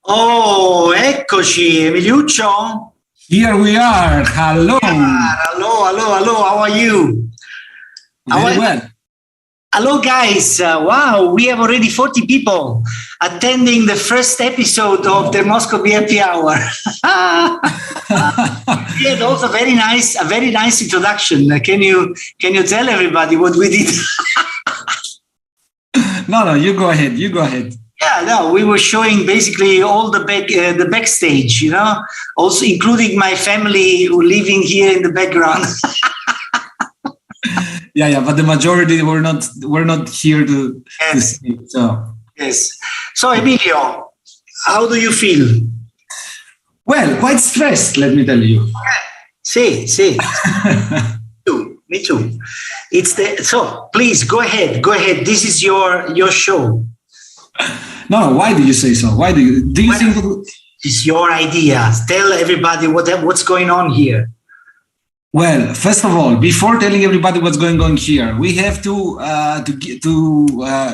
Oh, eccoci, Emiliuccio. Here we are. Hello. Hello. How are you? Very well. Hello, guys. Wow, we have already 40 people attending the first episode of Demoscopy Happy Hour. We had also a very nice introduction. Can you tell everybody what we did? No, you go ahead. Yeah, no, we were showing basically all the backstage, also including my family who living here in the background. Yeah, but the majority were not here to see. So yes. So Emilio, how do you feel? Well, quite stressed, let me tell you. Sí. Me too. So please go ahead. This is your show. No, why do you say so? Why do you think it's your idea? Tell everybody what's going on here. Well, first of all, before telling everybody what's going on here, we have to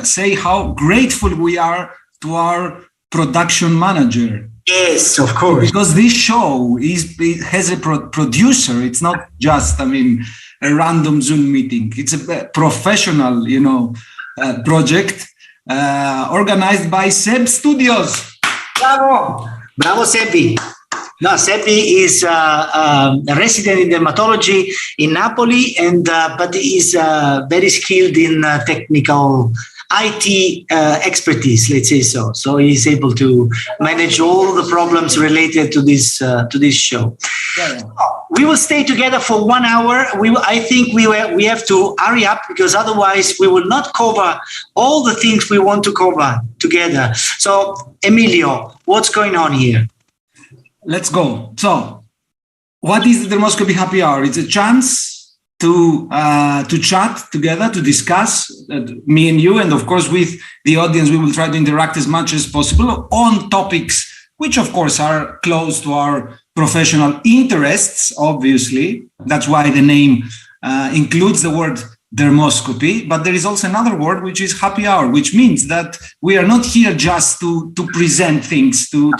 say how grateful we are to our production manager. Yes, of course. Because this show has a producer. It's not just, a random Zoom meeting. It's a professional, project organized by Seb Studios. Bravo, Sebi. No, Geppi is a resident in dermatology in Napoli, but is very skilled in technical IT expertise, let's say so. So he's able to manage all the problems related to this show. Yeah. We will stay together for 1 hour. I think we have to hurry up because otherwise we will not cover all the things we want to cover together. So, Emilio, what's going on here? Let's go. So, what is the Demoscopy Happy Hour? It's a chance to chat together, to discuss, me and you, and of course with the audience, we will try to interact as much as possible on topics which of course are close to our professional interests, obviously. That's why the name includes the word Dermoscopy, but there is also another word which is happy hour, which means that we are not here just to present things, to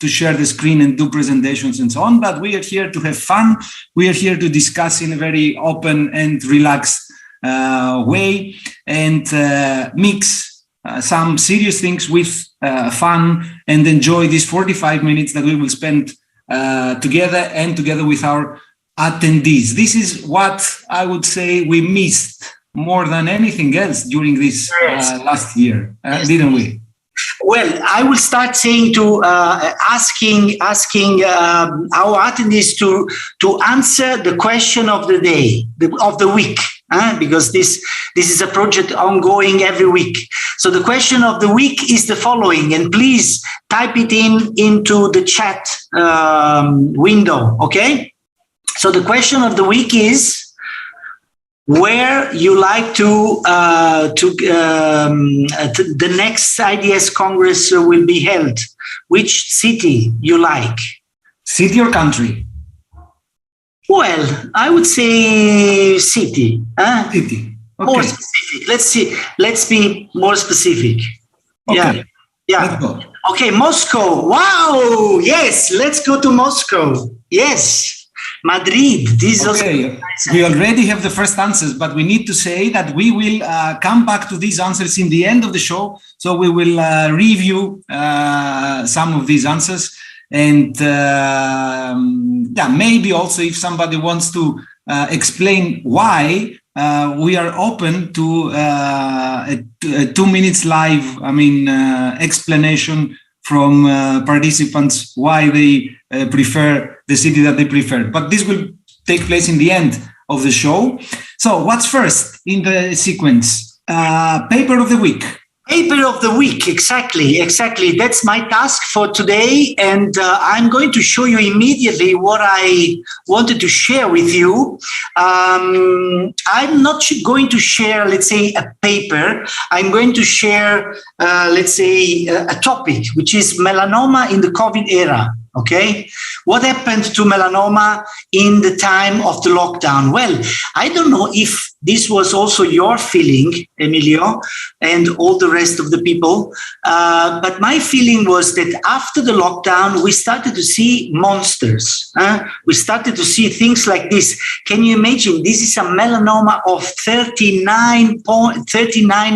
share the screen and do presentations and so on, but we are here to have fun. We are here to discuss in a very open and relaxed way and mix some serious things with fun and enjoy these 45 minutes that we will spend together with our attendees. This is what I would say we missed more than anything else during this last year, didn't we? Well, I will start saying asking our attendees to answer the question of the day, of the week, because this is a project ongoing every week. So the question of the week is the following, and please type it into the chat window, okay? So the question of the week is where you like the next IDS Congress will be held. Which city you like? City or country? Well, I would say city. City. Okay. More specific. Let's be more specific. Okay. Yeah. Let's go. Okay, Moscow. Wow. Yes, let's go to Moscow. Yes. Madrid. Okay, we already have the first answers, but we need to say that we will come back to these answers in the end of the show. So we will review some of these answers, and maybe also if somebody wants to explain why, we are open to a 2 minutes live, explanation from participants why they prefer the city that they prefer. But this will take place in the end of the show. So what's first in the sequence? Paper of the week. Paper of the week, exactly. That's my task for today, and I'm going to show you immediately what I wanted to share with you. I'm not going to share, let's say, a paper. I'm going to share, a topic, which is melanoma in the COVID era. Okay, what happened to melanoma in the time of the lockdown? Well, I don't know if this was also your feeling, Emilio, and all the rest of the people. But my feeling was that after the lockdown, we started to see monsters. We started to see things like this. Can you imagine? This is a melanoma of 39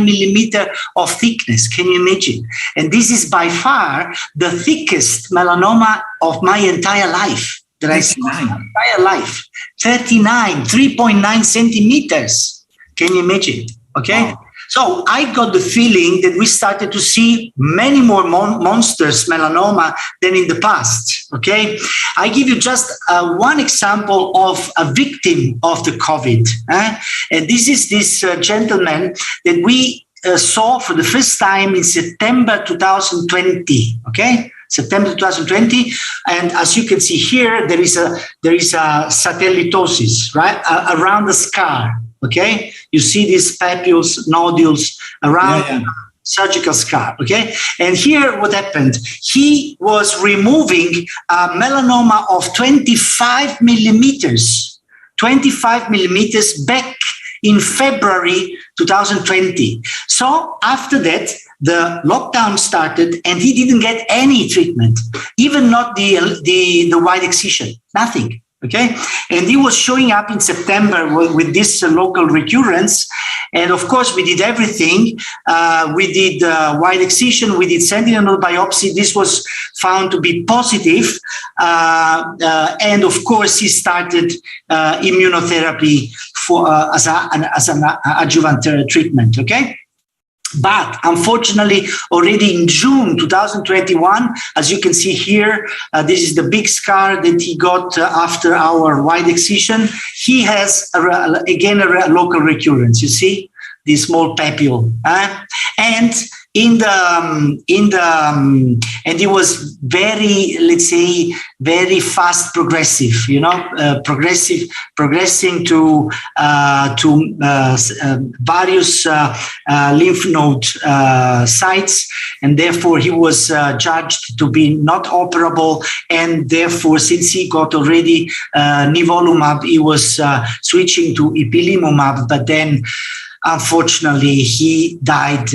millimeter of thickness. Can you imagine? And this is by far the thickest melanoma of my entire life. That I see my entire life. 39, 3.9 centimeters. Can you imagine? Okay. Wow. So I got the feeling that we started to see many more monsters melanoma than in the past. Okay. I give you just one example of a victim of the COVID. And this is this gentleman that we saw for the first time in September 2020. Okay. September 2020, and as you can see here, there is a satellitosis right around the scar. Okay, you see these papules, nodules around the surgical scar. Okay, and here what happened? He was removing a melanoma of 25 millimeters back in February 2020. So after that, the lockdown started and he didn't get any treatment, even not the wide excision, nothing. Okay. And he was showing up in September with this local recurrence. And of course, we did everything. We did wide excision, we did sentinel node biopsy. This was found to be positive. And of course, he started immunotherapy for as an adjuvant treatment. Okay. But unfortunately, already in June 2021, as you can see here, this is the big scar that he got after our wide excision. He has again a local recurrence. You see this small papule, and and it was very, let's say, very fast progressive. Progressing to various lymph node sites, and therefore he was judged to be not operable. And therefore, since he got already nivolumab, he was switching to ipilimumab. But then, unfortunately, he died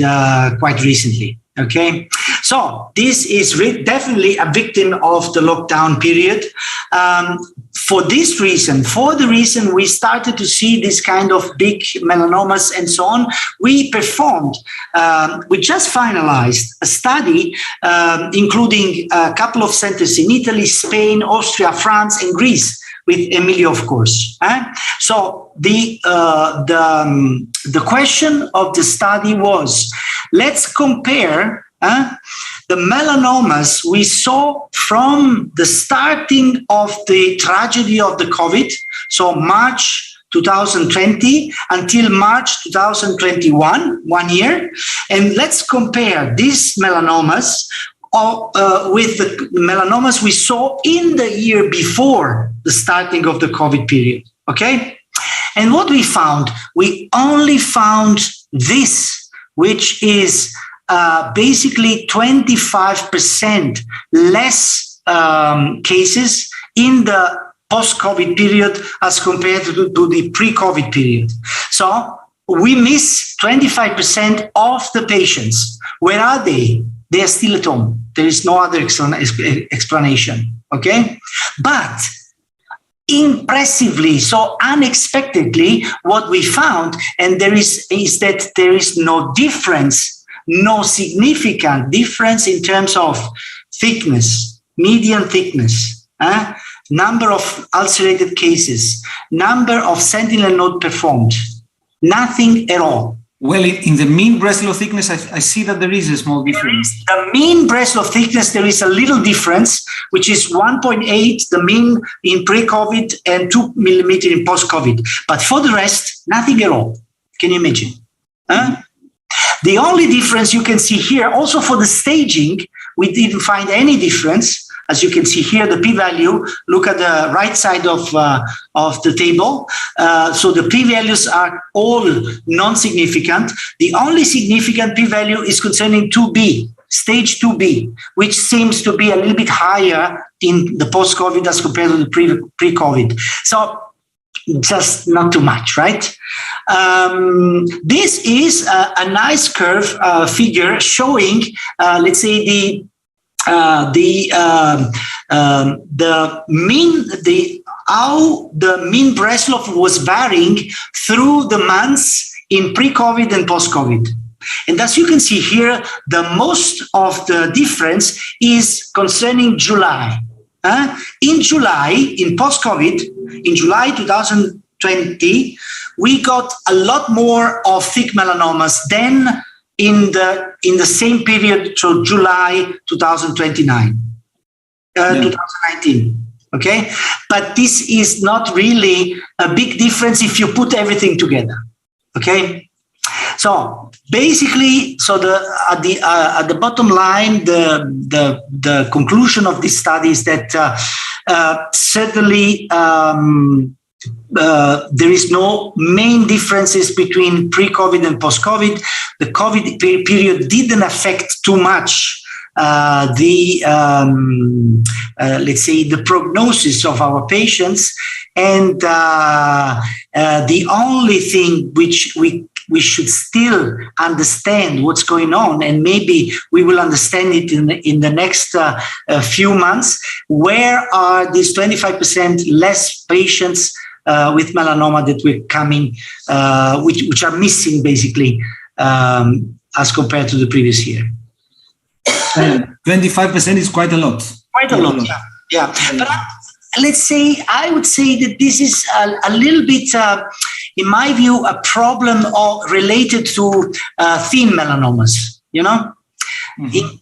quite recently. Okay, so this is definitely a victim of the lockdown period. For the reason we started to see this kind of big melanomas and so on, we just finalized a study, including a couple of centers in Italy, Spain, Austria, France, and Greece, with Emilio, of course. So the question of the study was, let's compare the melanomas we saw from the starting of the tragedy of the COVID, so March 2020 until March 2021, 1 year, and let's compare these melanomas with the melanomas we saw in the year before the starting of the COVID period. Okay, and what we found, we only found this, which is basically 25% less cases in the post-COVID period as compared to the pre-COVID period. So we miss 25% of the patients. Where are they? They are still at home. There is no other explanation. Okay, but impressively, so unexpectedly, what we found, and is that there is no difference. No significant difference in terms of thickness, median thickness, number of ulcerated cases, number of sentinel node performed, nothing at all. Well, in the mean Breslow thickness, I see that there is a small difference. The mean Breslow thickness, there is a little difference, which is 1.8, the mean in pre-COVID, and 2 millimeter in post-COVID. But for the rest, nothing at all. Can you imagine? The only difference you can see here, also for the staging, we didn't find any difference. As you can see here, the p-value, look at the right side of the table. So the p-values are all non-significant. The only significant p-value is concerning 2B, stage 2B, which seems to be a little bit higher in the post-COVID as compared to the pre-COVID. So just not too much, right? This is a nice curve figure showing, let's say, how the mean breast loss was varying through the months in pre-COVID and post-COVID. And as you can see here, the most of the difference is concerning July. In July, in post-COVID, in July 2020, we got a lot more of thick melanomas than in the same period, so July 2019. Okay, but this is not really a big difference if you put everything together. Okay, so basically, at the bottom line, the conclusion of this study is that certainly there is no main differences between pre-COVID and post-COVID. The COVID period didn't affect too much let's say, the prognosis of our patients. And the only thing which we should still understand what's going on, and maybe we will understand it in the next few months, where are these 25% less patients with melanoma that we're coming, which are missing basically as compared to the previous year. 25% is quite a lot. Quite a lot, yeah. But let's say, I would say that this is a little bit, in my view, a problem related to thin melanomas, you know? Mm-hmm.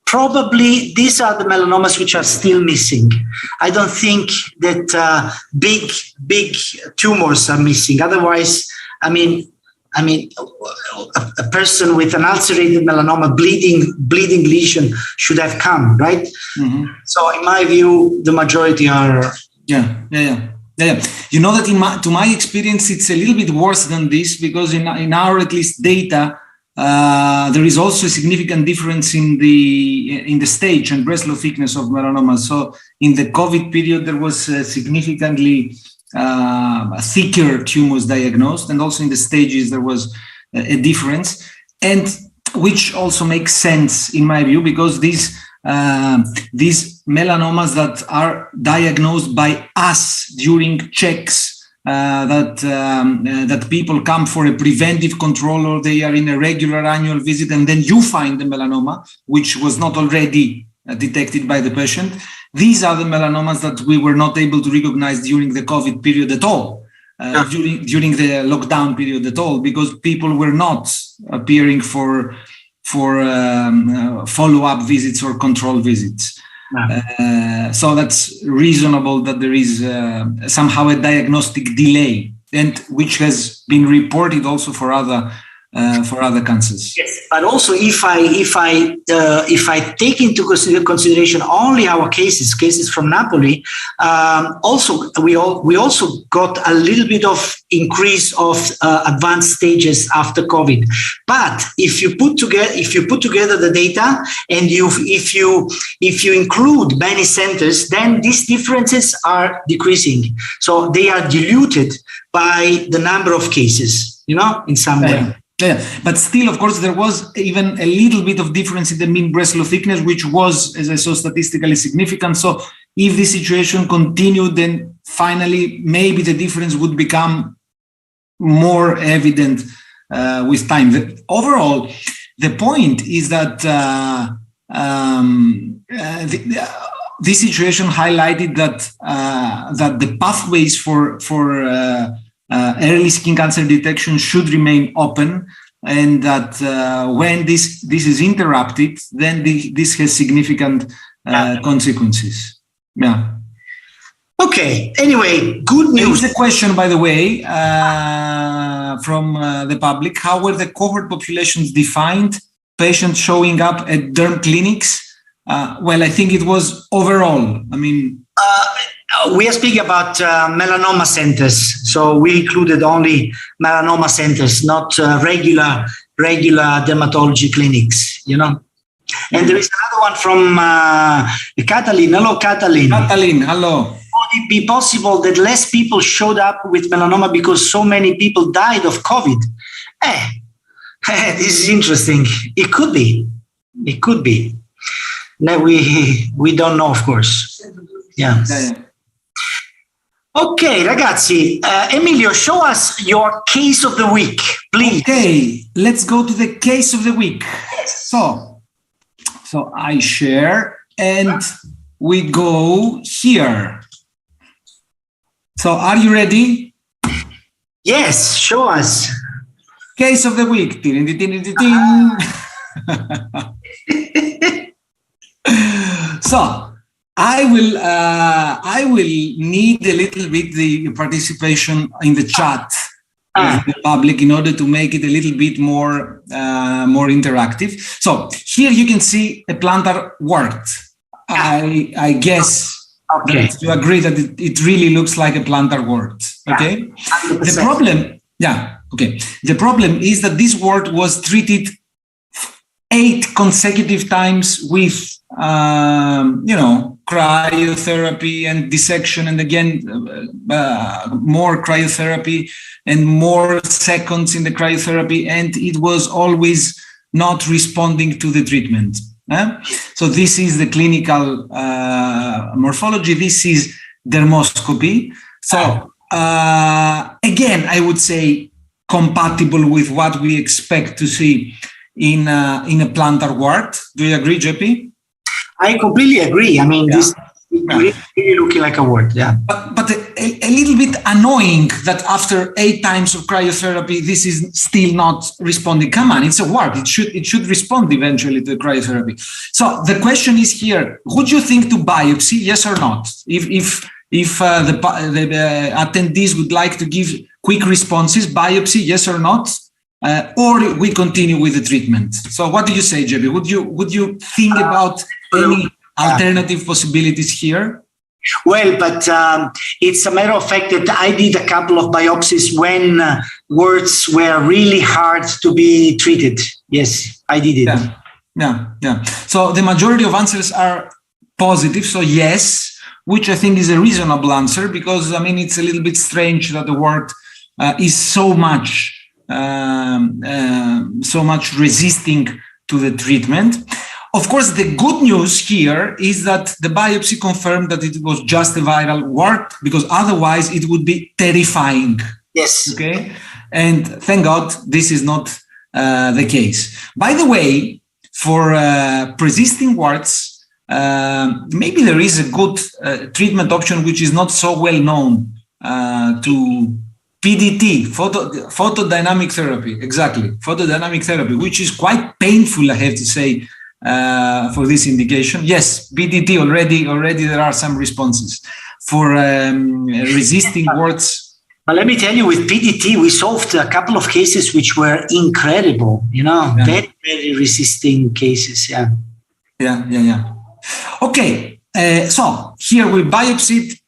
Probably these are the melanomas which are still missing. I don't think that big tumors are missing. Otherwise, I mean, a person with an ulcerated melanoma, bleeding lesion should have come, right? Mm-hmm. So, in my view, the majority are. Yeah. You know that to my experience, it's a little bit worse than this, because in our at least data, there is also a significant difference in the stage and breast lobe thickness of melanoma. So, in the COVID period, there was significantly thicker tumors diagnosed, and also in the stages there was a difference, and which also makes sense in my view, because these melanomas that are diagnosed by us during checks, that people come for a preventive control, or they are in a regular annual visit, and then you find the melanoma which was not already detected by the patient. These are the melanomas that we were not able to recognize during the COVID period at all, during the lockdown period at all, because people were not appearing for follow-up visits or control visits. So that's reasonable that there is somehow a diagnostic delay, and which has been reported also for other cancers. Yes, but also if I take into consideration only our cases from Napoli, we also got a little bit of increase of advanced stages after COVID. But if you put together the data, and if you include many centers, then these differences are decreasing. So they are diluted by the number of cases, in some way. Yeah, but still, of course, there was even a little bit of difference in the mean breast lobe thickness, which was, as I saw, statistically significant. So if the situation continued, then finally, maybe the difference would become more evident with time. Overall, the point is that this situation highlighted that the pathways for early skin cancer detection should remain open, and that when this is interrupted, then this has significant consequences. Yeah. Okay. Anyway, good news. There is a question, by the way, from the public. How were the cohort populations defined? Patients showing up at derm clinics? Well, I think it was overall. We are speaking about melanoma centers, so we included only melanoma centers, not regular dermatology clinics, And there is another one from Catalin. Hello, Catalin. Catalin, hello. it be possible that less people showed up with melanoma because so many people died of COVID? This is interesting. It could be. It could be. No, we don't know, of course. Yeah. Okay, ragazzi. Emilio, show us your case of the week, please. Okay, let's go to the case of the week. So I share and we go here. So are you ready? Yes, show us. Case of the week. So I will need a little bit the participation in the chat of the public in order to make it a little bit more interactive. So here you can see a plantar wart. I guess that you agree that it really looks like a plantar wart. Okay. 100%. The problem, the problem is that this wart was treated 8 consecutive times with cryotherapy and dissection, and again more cryotherapy and more seconds in the cryotherapy, and it was always not responding to the treatment. So this is the clinical morphology. This is dermoscopy. So again, I would say compatible with what we expect to see in a plantar wart. Do you agree, Geppi? I completely agree. I mean, this really looking like a wart. Yeah. But a little bit annoying that after 8 times of cryotherapy, this is still not responding. Come on, it's a wart. It should respond eventually to the cryotherapy. So the question is here: would you think to biopsy? Yes or not? If the attendees would like to give quick responses, biopsy, yes or not? Or we continue with the treatment. So what do you say, Geppi? Would you think about any alternative possibilities here? Well, but it's a matter of fact that I did a couple of biopsies when warts were really hard to be treated. Yes, I did it. Yeah. So the majority of answers are positive. So yes, which I think is a reasonable answer, because I mean, it's a little bit strange that the wart is so much resisting to the treatment. Of course, the good news here is that the biopsy confirmed that it was just a viral wart, because otherwise it would be terrifying. Yes. Okay. And thank God this is not the case. By the way, for persisting warts, maybe there is a good treatment option which is not so well known to PDT, photodynamic therapy, exactly, photodynamic therapy, which is quite painful, I have to say, for this indication. Yes, PDT already there are some responses. For resisting warts. But let me tell you, with PDT, we solved a couple of cases which were incredible, very, very resisting cases, Yeah. Okay, so here we biopsied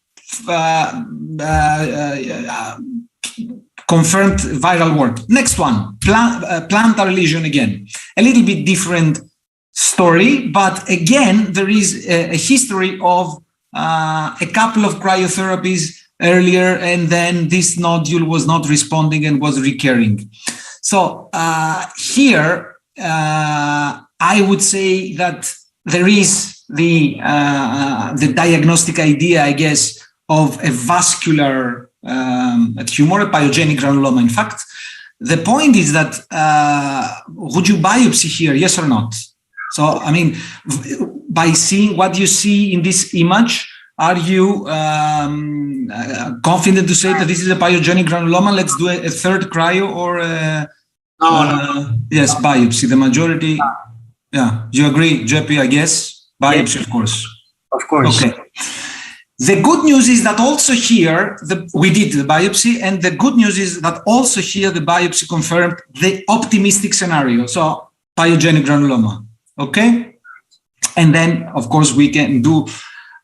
confirmed viral wart. Next one, plantar lesion again. A little bit different story, but again, there is a history of a couple of cryotherapies earlier, and then this nodule was not responding and was recurring. So here, I would say that there is the diagnostic idea, I guess, of a vascular tumor, a pyogenic granuloma. In fact, the point is that would you biopsy here, yes or not? So, I mean, by seeing what you see in this image, are you confident to say that this is a pyogenic granuloma? Let's do a third cryo or yes, biopsy. The majority, you agree, Geppi, I guess? Biopsy, yes. Of course. Of course. Okay. The good news is that also here, we did the biopsy, and the good news is that also here the biopsy confirmed the optimistic scenario, so pyogenic granuloma, okay? And then, of course, we can do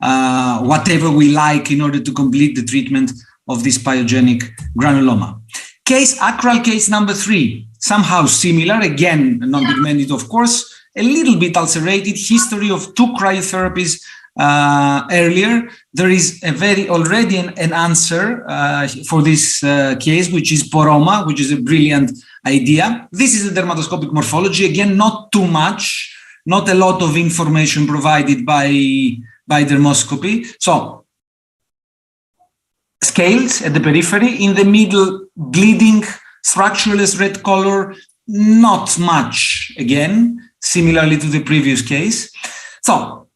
whatever we like in order to complete the treatment of this pyogenic granuloma. Acrylic case number 3, somehow similar, again, non-pigmented, of course, a little bit ulcerated, history of 2 cryotherapies earlier, there is already an answer for this case, which is poroma, which is a brilliant idea. This is a dermatoscopic morphology. Again, not too much, not a lot of information provided by dermoscopy. So scales at the periphery, in the middle, bleeding, structureless red color, not much, again, similarly to the previous case. So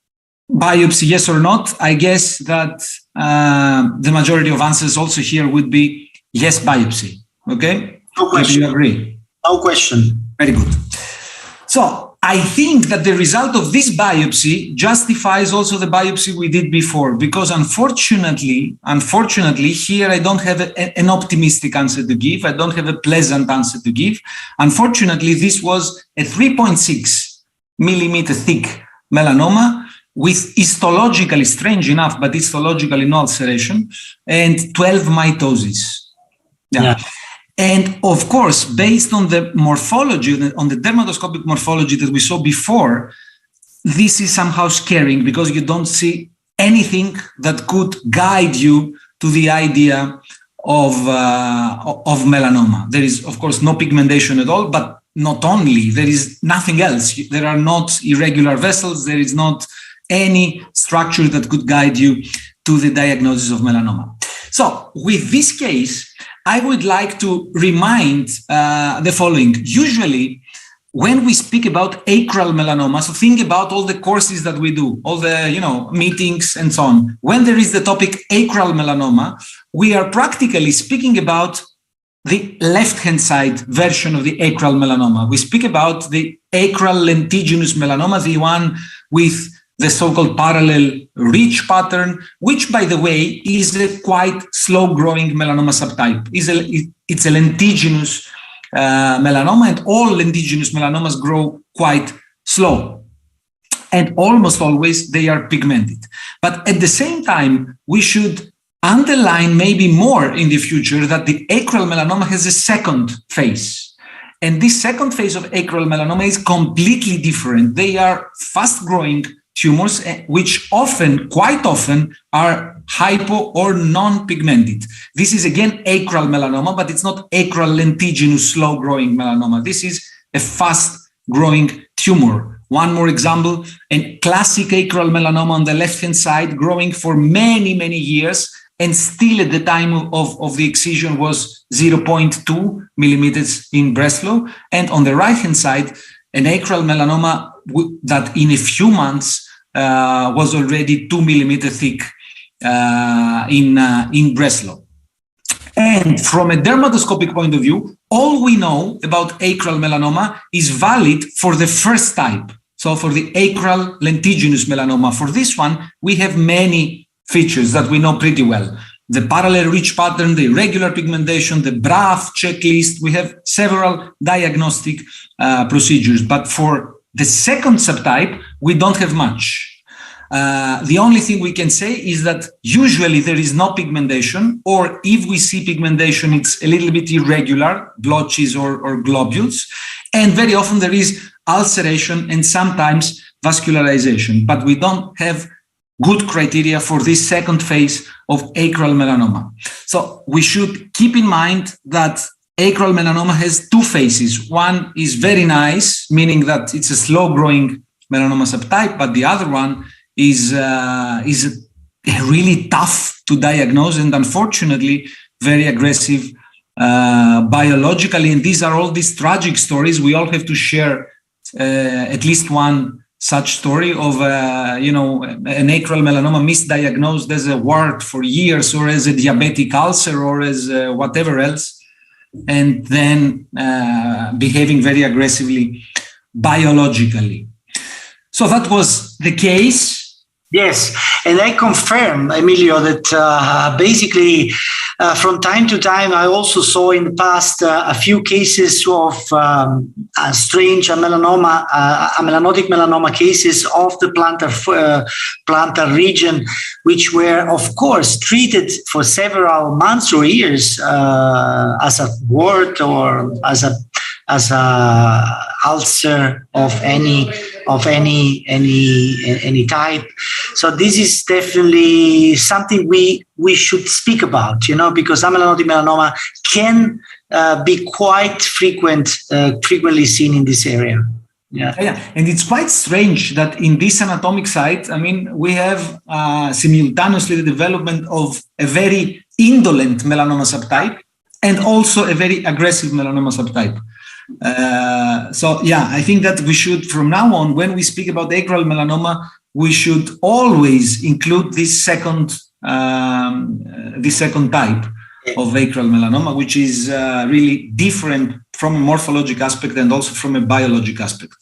biopsy, yes or not? I guess that the majority of answers also here would be yes, biopsy. Okay? No question. Do you agree? No question. Very good. So I think that the result of this biopsy justifies also the biopsy we did before, because unfortunately, here I don't have an optimistic answer to give. I don't have a pleasant answer to give. Unfortunately, this was a 3.6 millimeter thick melanoma with histologically, strange enough, but histologically no ulceration, and 12 mitosis. Yeah. And of course, based on the morphology, on the dermatoscopic morphology that we saw before, this is somehow scaring because you don't see anything that could guide you to the idea of melanoma. There is, of course, no pigmentation at all, but not only, there is nothing else. There are not irregular vessels. There is not any structure that could guide you to the diagnosis of melanoma. So with this case, I would like to remind the following. Usually, when we speak about acral melanoma, so think about all the courses that we do, all the meetings and so on. When there is the topic acral melanoma, we are practically speaking about the left-hand side version of the acral melanoma. We speak about the acral lentiginous melanoma, the one with the so-called parallel ridge pattern, which, by the way, is a quite slow-growing melanoma subtype. It's a lentiginous melanoma, and all lentiginous melanomas grow quite slow. And almost always they are pigmented. But at the same time, we should underline maybe more in the future that the acral melanoma has a second phase. And this second phase of acral melanoma is completely different. They are fast-growing tumors, which quite often are hypo or non-pigmented. This is again acral melanoma, but it's not acral lentiginous slow-growing melanoma. This is a fast-growing tumor. One more example, a classic acral melanoma on the left-hand side, growing for many, many years, and still at the time of the excision was 0.2 millimeters in Breslow. And on the right-hand side, an acral melanoma that in a few months was already 2 millimeter thick in Breslow. And from a dermatoscopic point of view, all we know about acral melanoma is valid for the first type. So for the acral lentiginous melanoma, for this one, we have many features that we know pretty well. The parallel ridge pattern, the irregular pigmentation, the BRAF checklist. We have several diagnostic procedures, but for the second subtype, we don't have much. The only thing we can say is that usually there is no pigmentation, or if we see pigmentation, it's a little bit irregular, blotches or globules. And very often there is ulceration and sometimes vascularization, but we don't have good criteria for this second phase of acral melanoma. So we should keep in mind that acral melanoma has two phases. One is very nice, meaning that it's a slow-growing melanoma subtype, but the other one is really tough to diagnose and unfortunately very aggressive biologically. And these are all these tragic stories. We all have to share at least one such story of an acral melanoma misdiagnosed as a wart for years, or as a diabetic ulcer, or as whatever else, and then behaving very aggressively biologically. So that was the case. Yes, and I confirm, Emilio, that basically from time to time, I also saw in the past a few cases of strange melanoma, melanotic melanoma cases of the plantar region, which were, of course, treated for several months or years as a wart or as a ulcer of any of any type. So this is definitely something we should speak about, because amelanotic melanoma can be quite frequently seen in this area. Yeah, and it's quite strange that in this anatomic site, we have simultaneously the development of a very indolent melanoma subtype and also a very aggressive melanoma subtype. I think that we should, from now on, when we speak about acral melanoma, we should always include this second type of acral melanoma, which is really different from a morphologic aspect and also from a biologic aspect.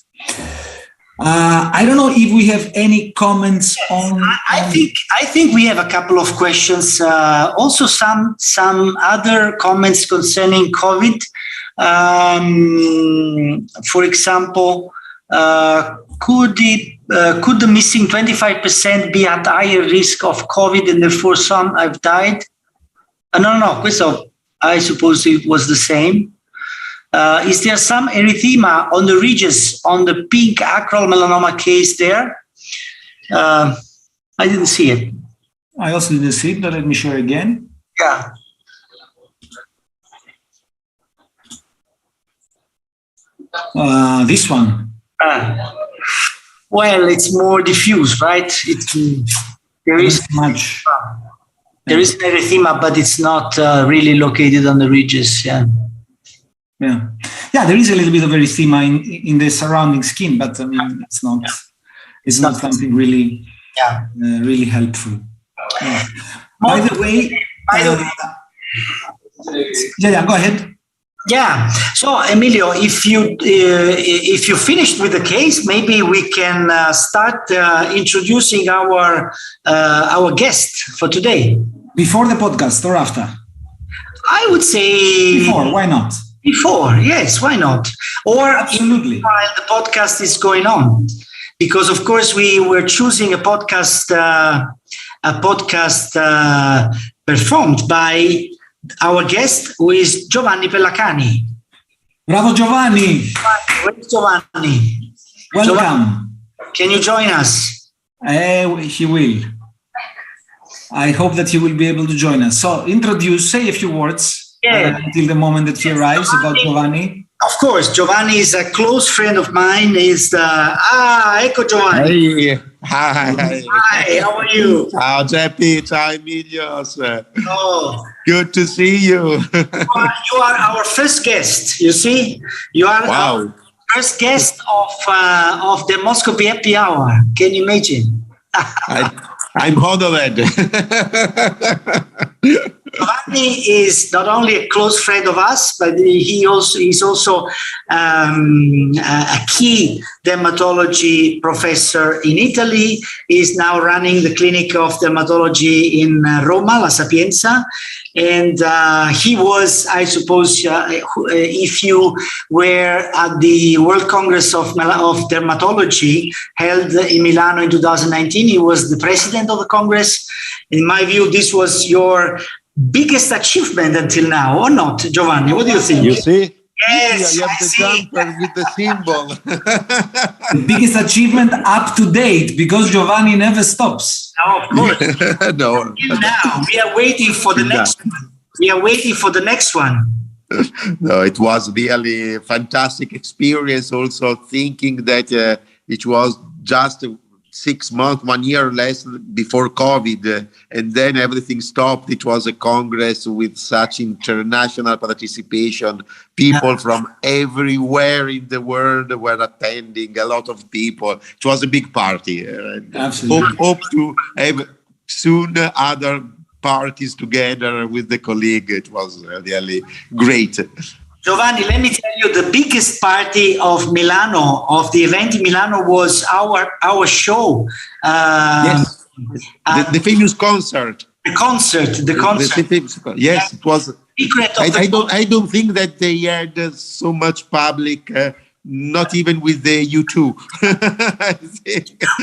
I don't know if we have any comments on. I think we have a couple of questions. Also, some other comments concerning COVID. For example, could the missing 25% be at higher risk of COVID and therefore some have died? No. Questo I suppose it was the same. Is there some erythema on the ridges on the pink acral melanoma case there? I didn't see it. I also didn't see it, but let me show again. Yeah. This one. Well, it's more diffuse, right? There is much. There is erythema, but it's not really located on the ridges. Yeah. There is a little bit of erythema in the surrounding skin, but it's not something really, really helpful. Yeah. By the way, go ahead. Yeah. So, Emilio, if you finished with the case, maybe we can start introducing our guest for today. Before the podcast or after? I would say before. Why not? Before, yes. Why not? Or absolutely while the podcast is going on, because of course we were choosing a podcast performed by our guest, who is Giovanni Pellacani. Bravo, Giovanni. Where's Giovanni? Welcome. Giovanni, can you join us? He will. I hope that he will be able to join us. So say a few words until the moment that he arrives about Giovanni. Of course, Giovanni is a close friend of mine. Ecco Giovanni. Hey. Hi. Hi, how are you? Ciao Geppi, ciao Aimilios. Oh. Good to see you. You are our first guest, you see? You are our first guest of Demoscopy Happy Hour. Can you imagine? I'm honored. Giovanni is not only a close friend of us, but he's also a key dermatology professor in Italy. He's now running the Clinic of Dermatology in Roma, La Sapienza. And he was, I suppose, if you were at the World Congress of Dermatology held in Milano in 2019, he was the president of the Congress. In my view, this was your biggest achievement until now, or not, Giovanni? What do you think? You see? Yes, you have the jumper with the symbol. The biggest achievement up to date, because Giovanni never stops. No, of course. No. Now we are waiting for the next one. We are waiting for the next one. No, it was really a fantastic experience. Also thinking that it was just 6 months, 1 year less before COVID, and then everything stopped. It was a congress with such international participation. People from everywhere in the world were attending, a lot of people. It was a big party. Absolutely. Hope to have soon other parties together with the colleague. It was really great. Giovanni, let me tell you, the biggest party of Milano, of the event in Milano, was our show. Yes, the famous concert. The concert. Yes, it was. I don't think that they had so much public. Not even with the U2.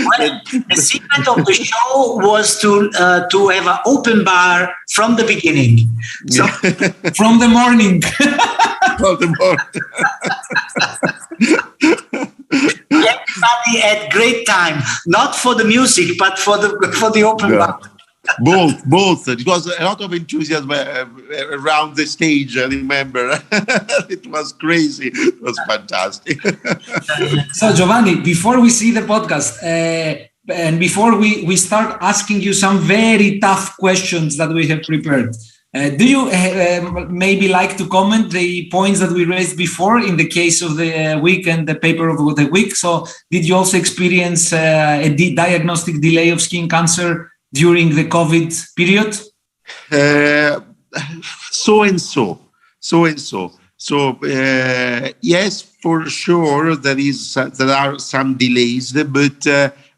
Well, the secret of the show was to have an open bar from the beginning. So, from the morning. From the morning. Giovanni had great time, not for the music, but for the open mouth. Both. It was a lot of enthusiasm around the stage. I remember it was crazy. It was fantastic. So Giovanni, before we see the podcast and before we start asking you some very tough questions that we have prepared, do you maybe like to comment the points that we raised before in the case of the week and the paper of the week? So did you also experience a diagnostic delay of skin cancer during the COVID period? So and so. So yes, for sure there are some delays, but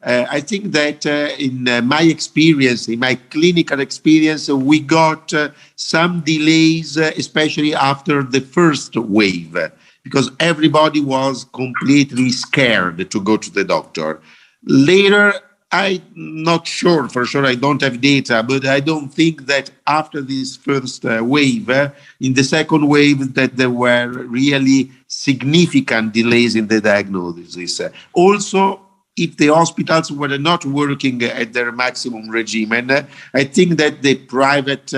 I think that in my experience, in my clinical experience, we got some delays, especially after the first wave, because everybody was completely scared to go to the doctor. Later, I'm not sure, for sure I don't have data, but I don't think that after this first wave, in the second wave, that there were really significant delays in the diagnosis. Also, if the hospitals were not working at their maximum regimen, I think that the private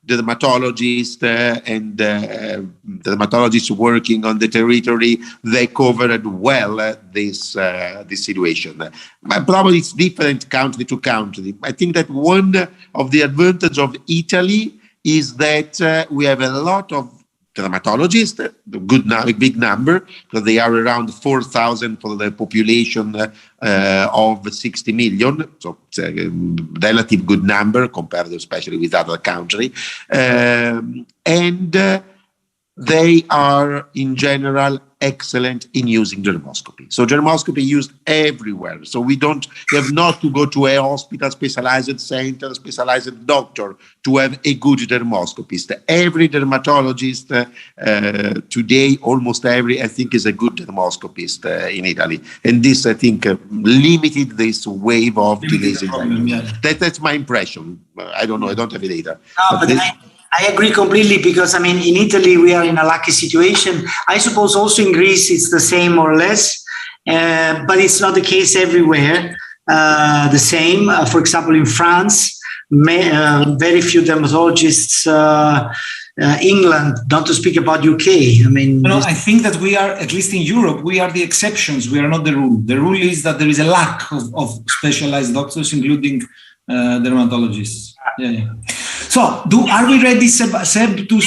dermatologists and dermatologists working on the territory, they covered well this situation. But probably it's different country to country. I think that one of the advantages of Italy is that we have a lot of dermatologists, a big number, because they are around 4,000 for the population of 60 million. So it's a relative good number compared especially with other countries. And they are in general excellent in using dermoscopy. So dermoscopy used everywhere. So we have not to go to a hospital, specialized center, specialized doctor to have a good dermoscopist. Every dermatologist today, almost every, I think, is a good dermoscopist in Italy. And this, I think, limited this wave of delays. That's my impression. I don't know. I don't have the data. I agree completely, because, I mean, in Italy, we are in a lucky situation. I suppose also in Greece, it's the same or less, but it's not the case everywhere. The same, for example, in France, very few dermatologists, England, not to speak about UK. I mean, I think that we are, at least in Europe, we are the exceptions. We are not the rule. The rule is that there is a lack of specialized doctors, including dermatologists. Yeah. So, are we ready, Seb, to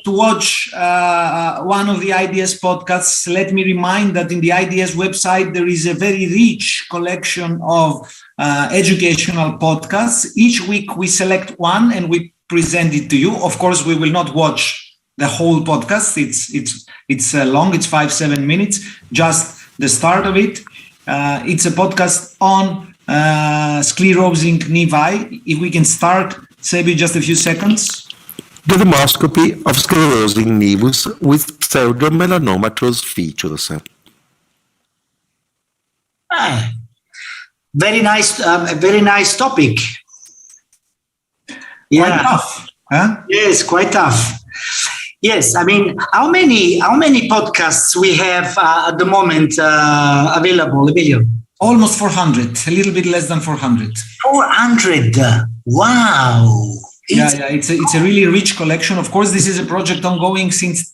watch one of the IDS podcasts? Let me remind that in the IDS website there is a very rich collection of educational podcasts. Each week we select one and we present it to you. Of course, we will not watch the whole podcast. It's long. It's 5-7 minutes. Just the start of it. It's a podcast on sclerosing nevi. If we can start, Sebi, just a few seconds. The demoscopy of sclerosing nevus with pseudomelanomatoous features. Very nice topic. Yeah. Quite tough, huh? Yes, quite tough. Yes, I mean, how many podcasts we have at the moment available, Emilio? Almost 400, a little bit less than 400. 400. Wow. It's a really rich collection. Of course, this is a project ongoing since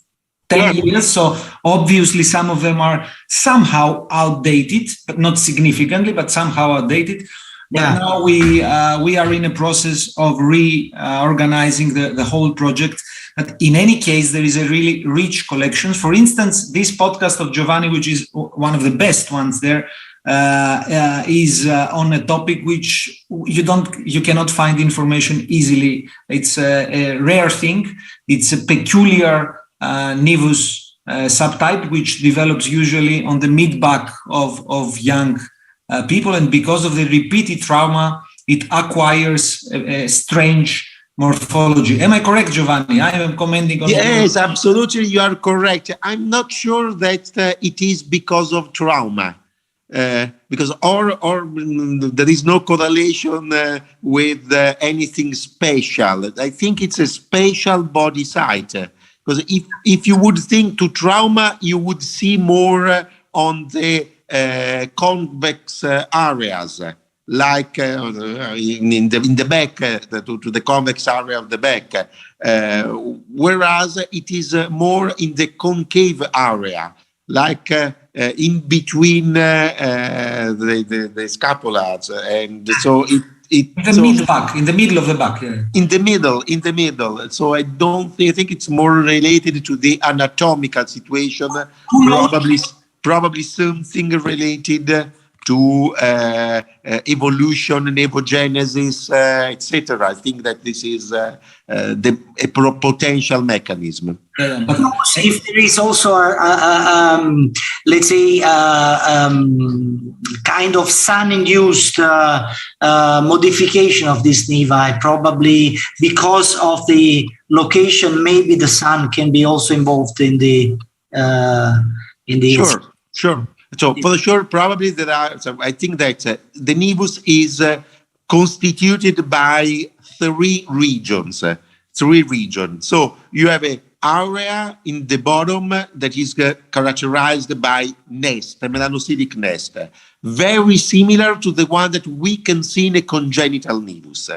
10 years. So obviously some of them are somehow outdated, but not significantly, but somehow outdated. But now we are in a process of reorganizing the whole project. But in any case, there is a really rich collection. For instance, this podcast of Giovanni, which is one of the best ones there, is on a topic which you cannot find information easily. It's a rare thing. It's a peculiar nevus subtype which develops usually on the mid-back of young people, and because of the repeated trauma, it acquires a strange morphology. Am I correct, Giovanni? I am commenting on. Yes, absolutely, you are correct. I'm not sure that it is because of trauma. Because or there is no correlation with anything special. I think it's a spatial body site. Because if you would think to trauma, you would see more on the convex areas, like in the back, to the convex area of the back, whereas it is more in the concave area, like in between the scapulas, and so in the middle of the back. Yeah. In the middle. So I think it's more related to the anatomical situation, probably something related to evolution, nevogenesis, etc. I think that this is a potential mechanism. But if there is also let's say kind of sun-induced modification of this nevi, probably because of the location, maybe the sun can be also involved in the Sure. So for sure, probably there are. So I think that the nevus is constituted by three regions. So you have an area in the bottom that is characterized by nest, a melanocytic nest, very similar to the one that we can see in a congenital nevus.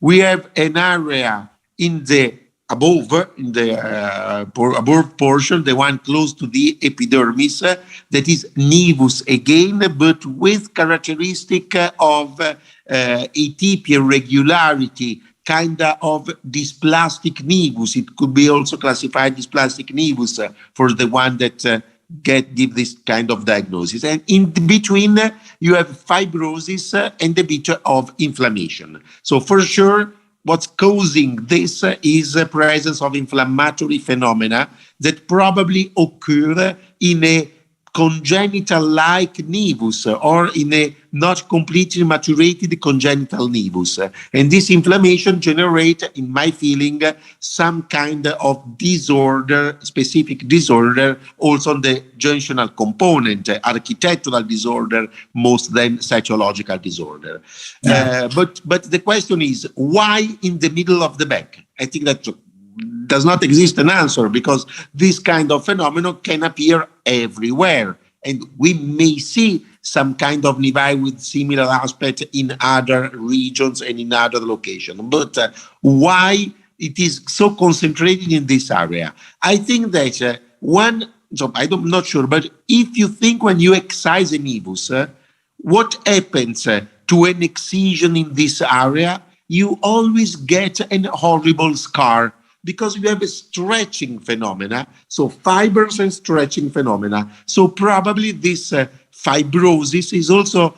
We have an area in the above portion, the one close to the epidermis, that is nevus again, but with characteristic of atypia, irregularity, kind of dysplastic nevus. It could be also classified dysplastic nevus for the one that give this kind of diagnosis. And in between, you have fibrosis and a bit of inflammation. So for sure, what's causing this is the presence of inflammatory phenomena that probably occur in a congenital-like nevus or in a not completely maturated congenital nevus. And this inflammation generates, in my feeling, some kind of disorder, specific disorder, also on the junctional component, architectural disorder, most than cytological disorder. But the question is, why in the middle of the back? I think that does not exist an answer, because this kind of phenomenon can appear everywhere. And we may see some kind of nevi with similar aspect in other regions and in other locations. But why it is so concentrated in this area? I think that so I'm not sure, but if you think when you excise a nevus, what happens to an excision in this area? You always get an horrible scar, because you have a stretching phenomena, so fibers and stretching phenomena. So probably this fibrosis is also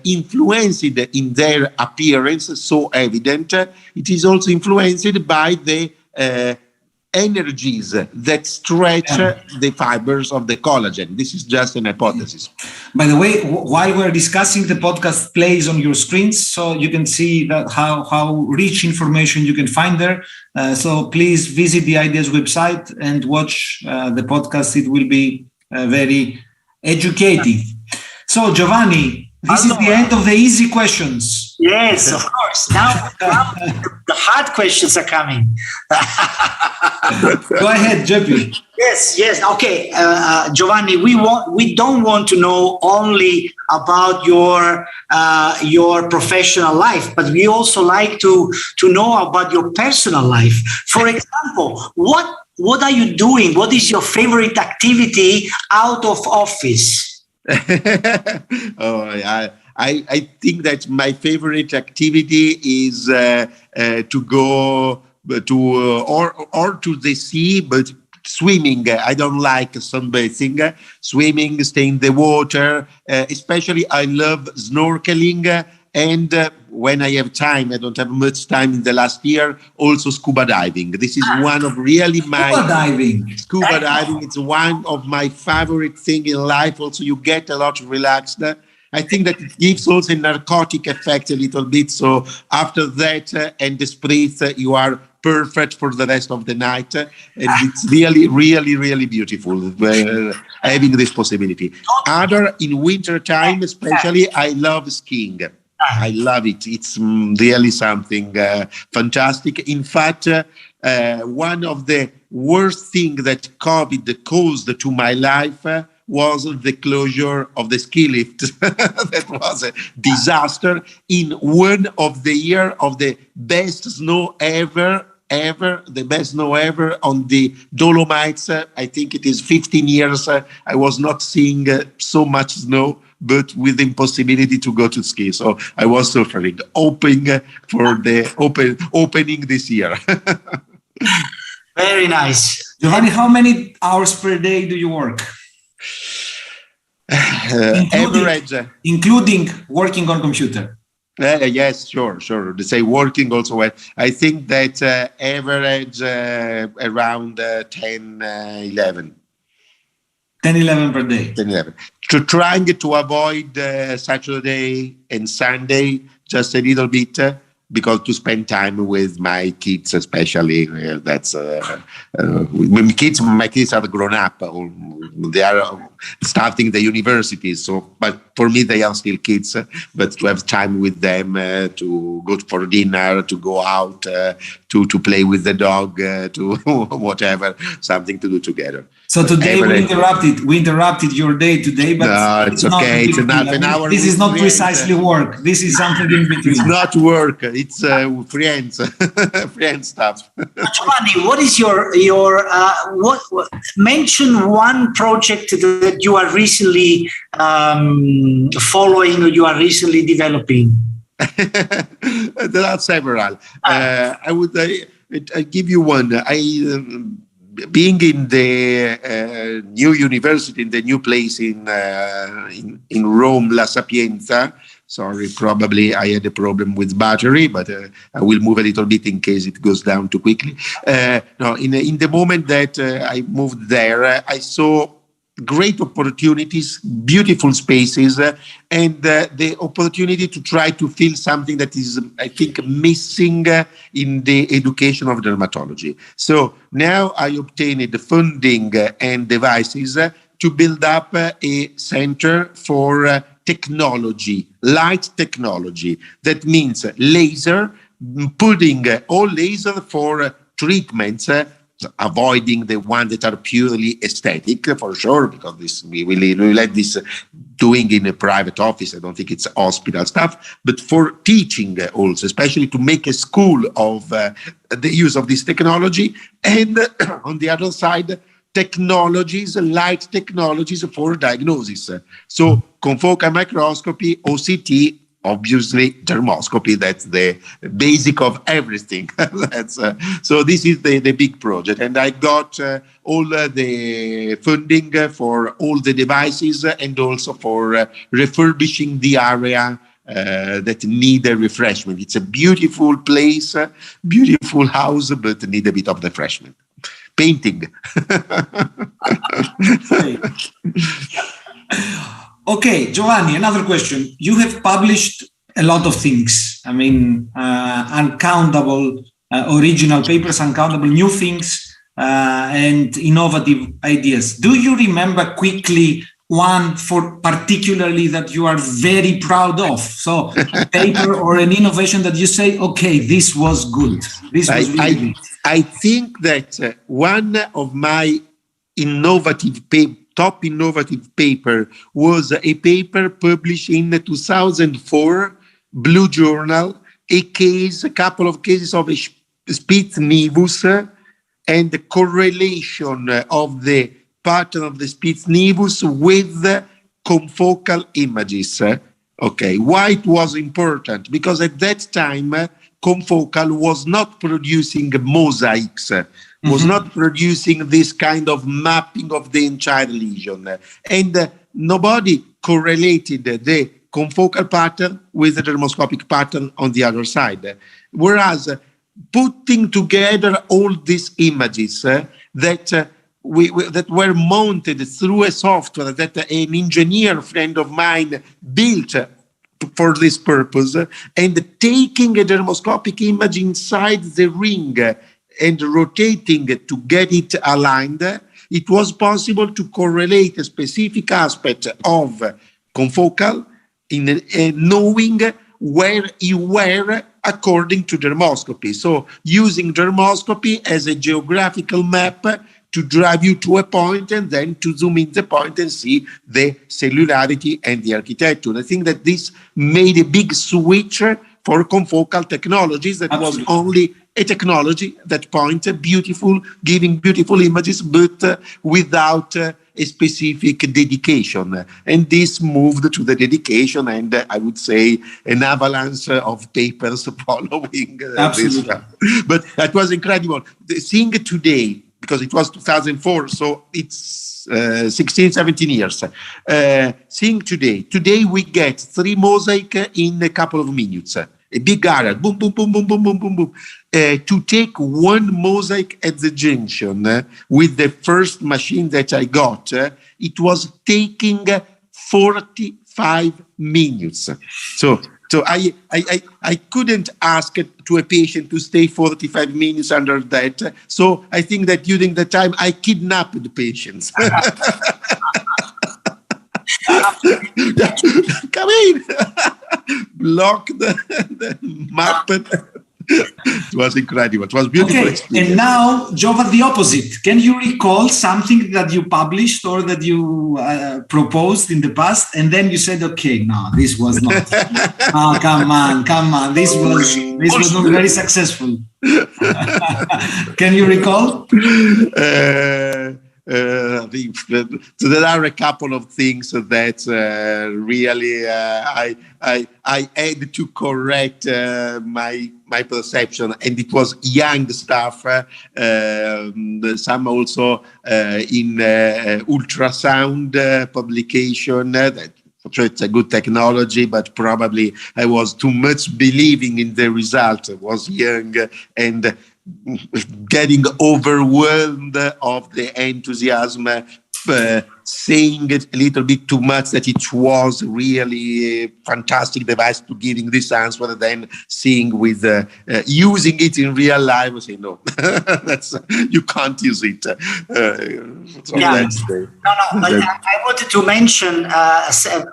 influenced in their appearance, so evident. It is also influenced by the energies that stretch the fibers of the collagen. This is just an hypothesis. By the way, while we're discussing, the podcast plays on your screens, so you can see that how rich information you can find there. So please visit the Ideas website and watch the podcast. It will be very educative. So Giovanni, this is the end of the easy questions. Yes, of course. Now the hard questions are coming. Go ahead, Geppi. Yes. Okay, Giovanni. We don't want to know only about your professional life, but we also like to know about your personal life. For example, what are you doing? What is your favorite activity out of office? I think that my favorite activity is to go or to the sea, but swimming. I don't like sunbathing. Swimming, stay in the water. Especially, I love snorkeling. And when I have time, I don't have much time in the last year, also scuba diving. This is one of really my... Scuba diving, it's one of my favorite things in life. Also, you get a lot relaxed. I think that it gives also a narcotic effect a little bit. So after that and the spritz, you are perfect for the rest of the night. And it's really, really, really beautiful having this possibility. In winter time, especially, I love skiing. I love it. It's really something fantastic. In fact, one of the worst things that COVID caused to my life was the closure of the ski lift. That was a disaster in one of the year of the best snow ever, the best snow ever on the Dolomites. I think it is 15 years. I was not seeing so much snow, but with the impossibility to go to ski. So I was suffering, hoping for the opening this year. Very nice. Giovanni, how many hours per day do you work? Including working on computer. Yes, sure. They say working also. I think that average around 10, 11. 10, 11 per day. 10, 11. Trying to avoid Saturday and Sunday just a little bit, because to spend time with my kids, especially, that's my kids are grown up. They are starting the university. So, but for me, they are still kids. But to have time with them, to go for dinner, to go out, to play with the dog, to whatever, something to do together. So today we interrupted your day today, but no, it's okay. It's enough. An hour. This is not precisely work. This is something in between. It's not work. It's friends, friend stuff. Giovanni, what is your mention one project that you are recently following or you are recently developing? There are several. I would I give you one. Being in the new university, in the new place in Rome, La Sapienza. Sorry, probably I had a problem with battery, but I will move a little bit in case it goes down too quickly. No, in the moment that I moved there, I saw great opportunities, beautiful spaces, and the opportunity to try to fill something that is, I think, missing in the education of dermatology. So now I obtained the funding and devices to build up a center for technology, light technology. That means laser, putting all laser for treatments, avoiding the ones that are purely aesthetic, for sure, because we let this doing in a private office. I don't think it's hospital stuff, but for teaching also, especially to make a school of the use of this technology. And on the other side, technologies, light technologies for diagnosis. So confocal microscopy, OCT, obviously Dermoscopy, that's the basic of everything. So this is the big project. And I got all the funding for all the devices and also for refurbishing the area that need a refreshment. It's a beautiful place, beautiful house, but need a bit of refreshment. Painting. Okay, Giovanni, another question. You have published a lot of things. I mean, uncountable original papers, uncountable new things, and innovative ideas. Do you remember quickly one for particularly that you are very proud of? So a paper or an innovation that you say, okay, this was good. This was really good. I think that one of my top innovative paper was a paper published in 2004, Blue Journal, a couple of cases of Spitz nevus and the correlation of the pattern of the Spitz nevus with confocal images. Okay, why it was important? Because at that time, confocal was not producing mosaics, was not producing this kind of mapping of the entire lesion. And nobody correlated the confocal pattern with the dermoscopic pattern on the other side. Whereas putting together all these images that were mounted through a software that an engineer friend of mine built for this purpose, and taking a dermoscopic image inside the ring and rotating to get it aligned, it was possible to correlate a specific aspect of confocal in knowing where you were according to dermoscopy. So using dermoscopy as a geographical map to drive you to a point and then to zoom in the point and see the cellularity and the architecture. I think that this made a big switch for confocal technologies that was only a technology that pointed beautiful, giving beautiful images, but without a specific dedication. And this moved to the dedication and I would say an avalanche of papers following this. But that was incredible. Seeing today, because it was 2004, so it's 16, 17 years. Seeing today we get 3 mosaic in a couple of minutes. A big area, boom, boom, boom, boom, boom, boom, boom, boom. To take 1 mosaic at the junction with the first machine that I got, it was taking 45 minutes. So I couldn't ask to a patient to stay 45 minutes under that. So I think that during the time I kidnapped the patients. Come in. Block the map. It was incredible. It was beautiful. Okay. And now, Giova, the opposite. Can you recall something that you published or that you proposed in the past, and then you said, "Okay, no, this was not. Oh, come on. This was not very successful." Can you recall? There are a couple of things that really I had to correct my perception, and it was young stuff. Some also in ultrasound publication. That sure, it's a good technology, but probably I was too much believing in the result. I was young and getting overwhelmed of the enthusiasm, saying it a little bit too much that it was really a fantastic device to giving this answer rather than seeing with using it in real life. I say no, that's you can't use it. But I wanted to mention.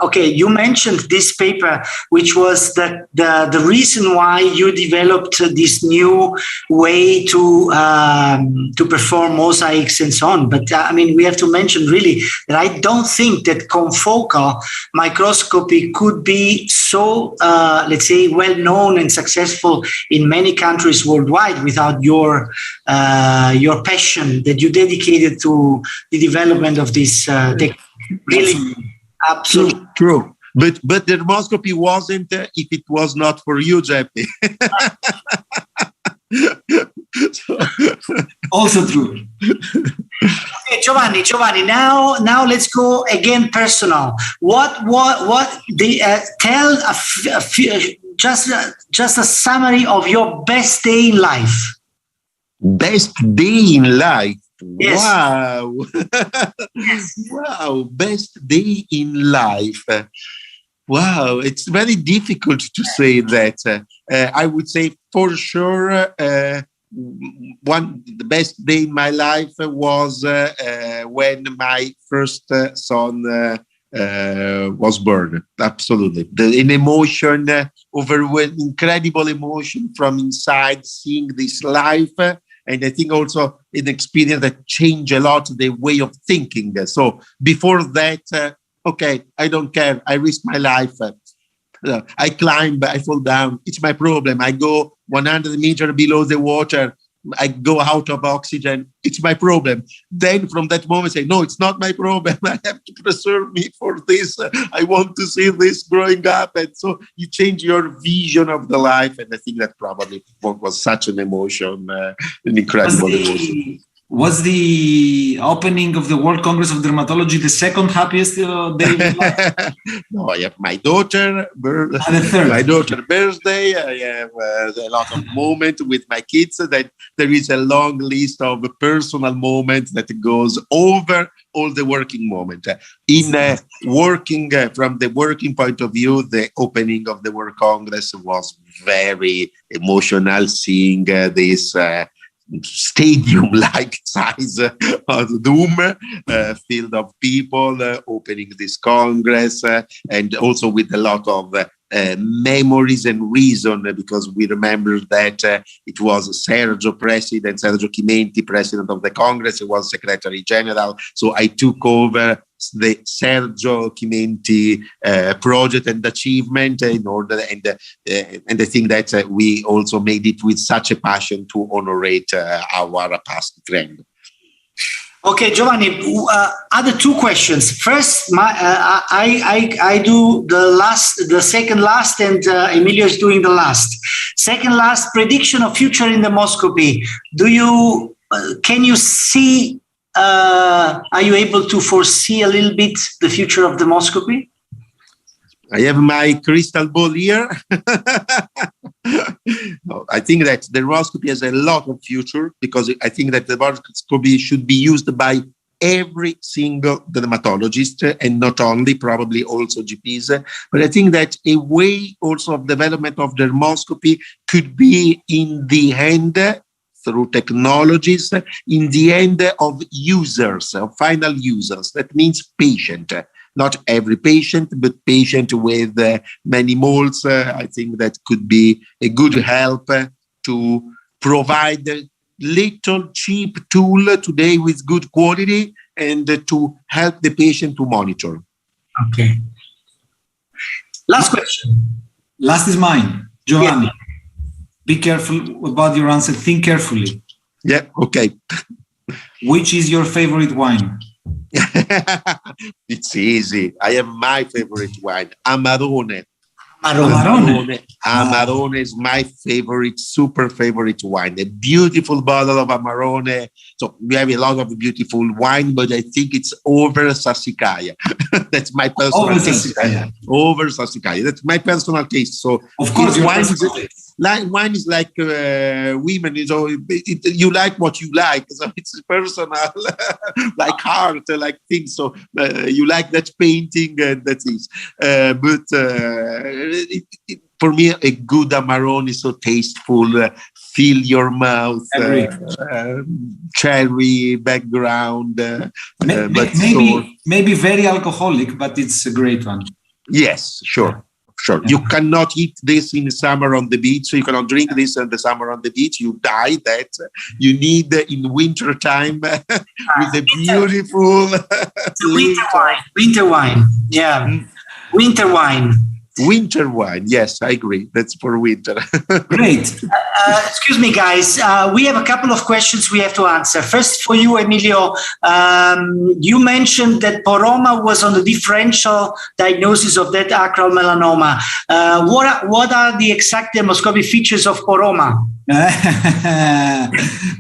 Okay, you mentioned this paper, which was the reason why you developed this new way to perform mosaics and so on. But I mean, we have to mention really that I don't think that confocal microscopy could be so, let's say, well known and successful in many countries worldwide without your passion that you dedicated to the development of this technique. Really, absolutely true. But Demoscopy wasn't if it was not for you, Geppi. Also true. Okay, Giovanni. Now let's go again personal. What tell a few, just a summary of your best day in life. Best day in life. Yes. Wow. Yes. Wow. Best day in life. Wow. It's very difficult to say that. I would say for sure the best day in my life was when my first son was born. Absolutely. An emotion, incredible emotion from inside, seeing this life. And I think also an experience that changed a lot the way of thinking. So before that, okay, I don't care. I risk my life. I climb, I fall down. It's my problem. I go 100 meters below the water. I go out of oxygen. It's my problem. Then from that moment, I say, no, it's not my problem. I have to preserve me for this. I want to see this growing up. And so you change your vision of the life. And I think that probably was such an emotion, an incredible emotion. Was the opening of the World Congress of Dermatology the second happiest day of your life? No, I have my daughter birthday. I have a lot of moments with my kids. That there is a long list of personal moments that goes over all the working moments. In working from the working point of view, the opening of the World Congress was very emotional. Seeing this. Stadium-like size of Doom, field of people opening this Congress, and also with a lot of memories and reason, because we remember that it was Sergio Chimenti, president of the Congress. He was Secretary General. So I took over the Sergio Chimenti project and achievement in order, and I think that we also made it with such a passion to honorate our past friend. Okay, Giovanni, other two questions. First, I do the second last, and Emilio is doing the last. Second last, prediction of future in Demoscopy. Can you see, are you able to foresee a little bit the future of Demoscopy? I have my crystal ball here. No, I think that the Dermoscopy has a lot of future, because I think that the Dermoscopy should be used by every single dermatologist, and not only, probably also GPs. But I think that a way also of development of Dermoscopy could be in the hand, through technologies, in the end of users, of final users. That means patient. Not every patient, but patient with many moles. I think that could be a good help to provide a little cheap tool today with good quality, and to help the patient to monitor. Okay. Last question. Last is mine. Giovanni, yeah. Be careful about your answer. Think carefully. Yeah, okay. Which is your favorite wine? It's easy. I have my favorite wine, Amarone. Amarone is my favorite, super favorite wine. A beautiful bottle of Amarone. So we have a lot of beautiful wine, but I think it's over Sassicaia. That's my personal taste. Over Sassicaia. That's my personal taste. So of course, wine is like women. You like what you like. So it's personal, like art, like things. So you like that painting, and that is. For me, a good Amarone is so tasteful. Fill your mouth, cherry background. Maybe very alcoholic, but it's a great one. Yes, sure. Sure. You cannot eat this in summer on the beach. So you cannot drink this in the summer on the beach. You die. That you need in winter time with a beautiful winter wine. Yeah, winter wine. Winter wine. Yes, I agree. That's for winter. Great. Excuse me, guys. We have a couple of questions we have to answer. First, for you, Emilio, you mentioned that poroma was on the differential diagnosis of that acral melanoma. What are the exact demoscopic features of poroma?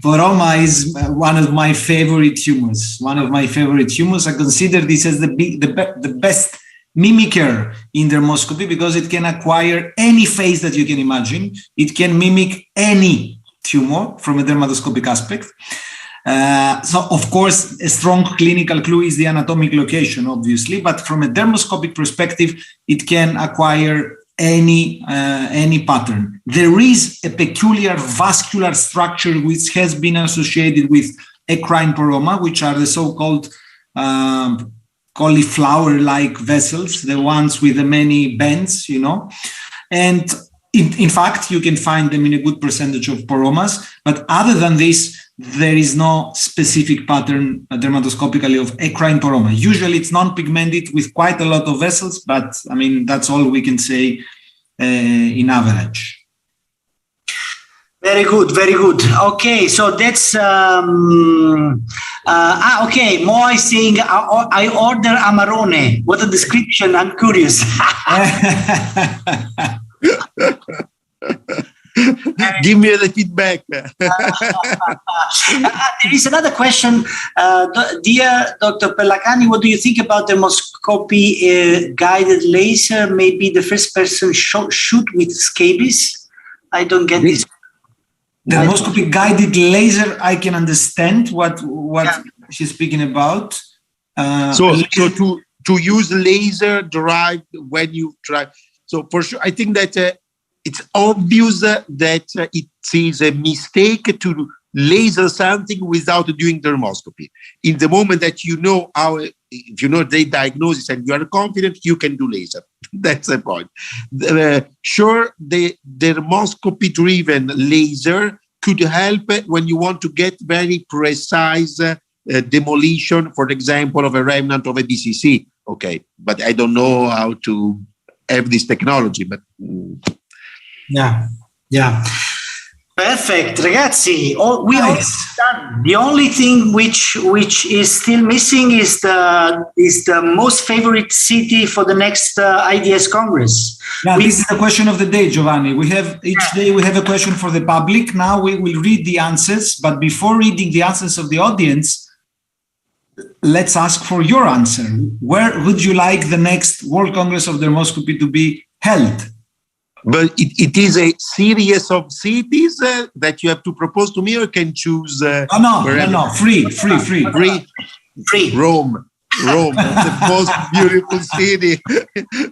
Poroma is one of my favorite tumors. I consider this as the best mimicker in dermoscopy, because it can acquire any phase that you can imagine. It can mimic any tumor from a dermatoscopic aspect. So, of course, a strong clinical clue is the anatomic location, obviously, but from a dermoscopic perspective, it can acquire any pattern. There is a peculiar vascular structure which has been associated with ecrine poroma, which are the so-called cauliflower-like vessels, the ones with the many bends, and in fact, you can find them in a good percentage of poromas. But other than this, there is no specific pattern dermatoscopically of ecrine poroma. Usually, it's non-pigmented with quite a lot of vessels, but I mean, that's all we can say in average. Very good, very good. Okay, so that's okay. Mo is saying I order Amarone. What a description! I'm curious. Give me the feedback. There is another question. Dear Dr. Pellacani, what do you think about Demoscopy guided laser? Maybe the first person shoot with scabies? I don't get this. Dermoscopy guided laser, I can understand what she's speaking about. So to use laser derived when you try. So for sure, I think that it's obvious that it is a mistake to laser something without doing dermoscopy. In the moment that you know how if you know the diagnosis and you are confident, you can do laser. That's the point. Sure, the dermoscopy-driven laser could help when you want to get very precise demolition, for example, of a remnant of a BCC. Okay, but I don't know how to have this technology. But yeah. Perfect, ragazzi. We Nice. all done. The only thing which is still missing is the most favorite city for the next IDS Congress. Yeah, this is the question of the day, Giovanni. We have each day we have a question for the public. Now we will read the answers, but before reading the answers of the audience, let's ask for your answer. Where would you like the next World Congress of Dermoscopy to be held? But it is a series of cities that you have to propose to me, or can choose. No, free. Rome, the most beautiful city,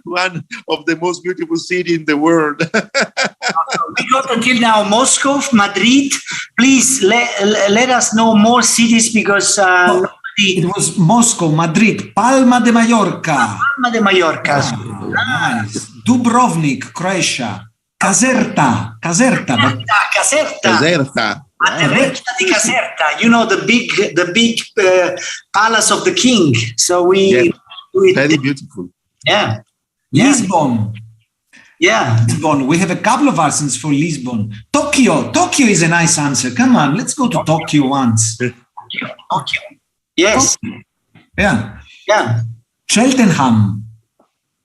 one of the most beautiful city in the world. We got until now Moscow, Madrid. Please let us know more cities because it was Moscow, Madrid, Palma de Mallorca. Nice. Dubrovnik, Croatia. Caserta. Caserta. Di Caserta. You know the big palace of the king. So we do it. Very beautiful. Yeah. Lisbon. Yeah. Lisbon. We have a couple of answers for Lisbon. Tokyo. Tokyo is a nice answer. Come on, let's go to Tokyo once. Tokyo. Yes. Tokyo. Yeah. Cheltenham.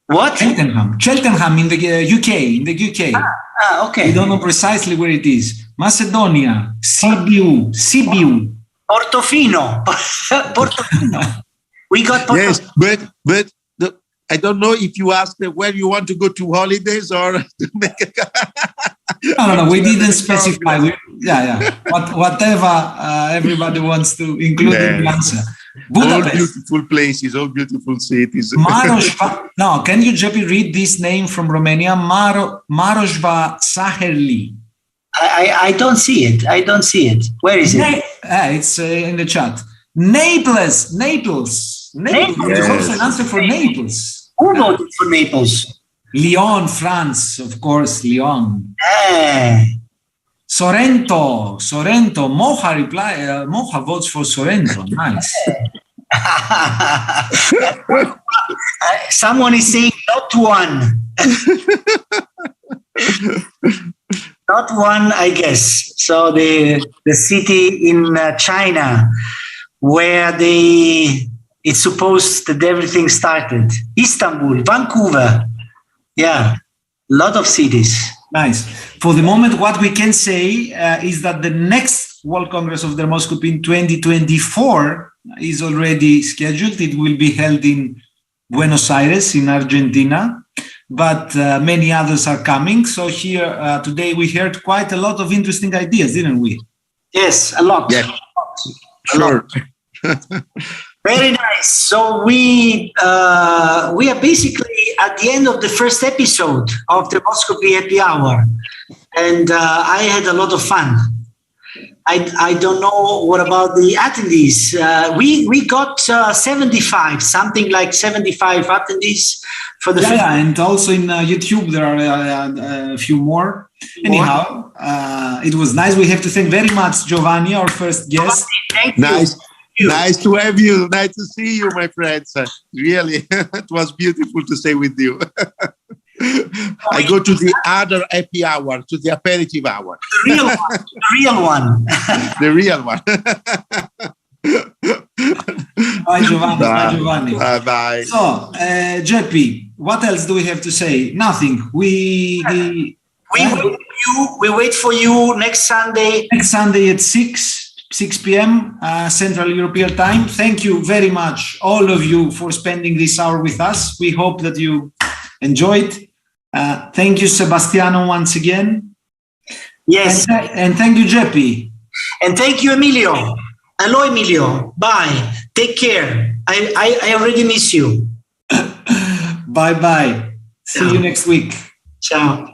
What? Cheltenham in the UK. Okay. We don't know precisely where it is. Macedonia. Sibiu. Portofino. We got Portofino. Yes, but I don't know if you asked where you want to go to holidays or to make a... No, we didn't specify. Whatever everybody wants to include in the answer. Budapest. All beautiful places, all beautiful cities. No, can you, Geppi, read this name from Romania? Marojva Saherli. I don't see it. Where is it? It's in the chat. Naples. There's also an answer for Naples. Who voted for Naples? Lyon, France, of course, Lyon. Sorrento. Moha votes for Sorrento. Nice. Someone is saying not one. Not one, I guess. So the city in China where it's supposed that everything started. Istanbul, Vancouver. Yeah, a lot of cities. Nice. For the moment, what we can say is that the next World Congress of Dermoscopy in 2024 is already scheduled. It will be held in Buenos Aires in Argentina, but many others are coming. So here today we heard quite a lot of interesting ideas, didn't we? Yes, a lot. Yeah. Sure. Very nice. So we are basically at the end of the first episode of the Demoscopy Happy Hour, and I had a lot of fun. I don't know what about the attendees. We got 75, something like 75 attendees for the. And also in YouTube there are a few more. Anyhow, it was nice. We have to thank very much Giovanni, our first guest. Thank you. Nice. Nice to have you. Nice to see you, my friends. Really, it was beautiful to stay with you. I go to the other happy hour, to the aperitif hour. The real one. The real one. Bye, Giovanni. Bye. So, Geppi, what else do we have to say? Nothing. We wait for you next Sunday. Next Sunday at 6 p.m. Central European Time. Thank you very much, all of you, for spending this hour with us. We hope that you enjoyed. Thank you, Sebastiano, once again. Yes. And thank you, Geppi. And thank you, Emilio. Hello, Emilio. Bye. Take care. I already miss you. Bye-bye. See you next week. Ciao.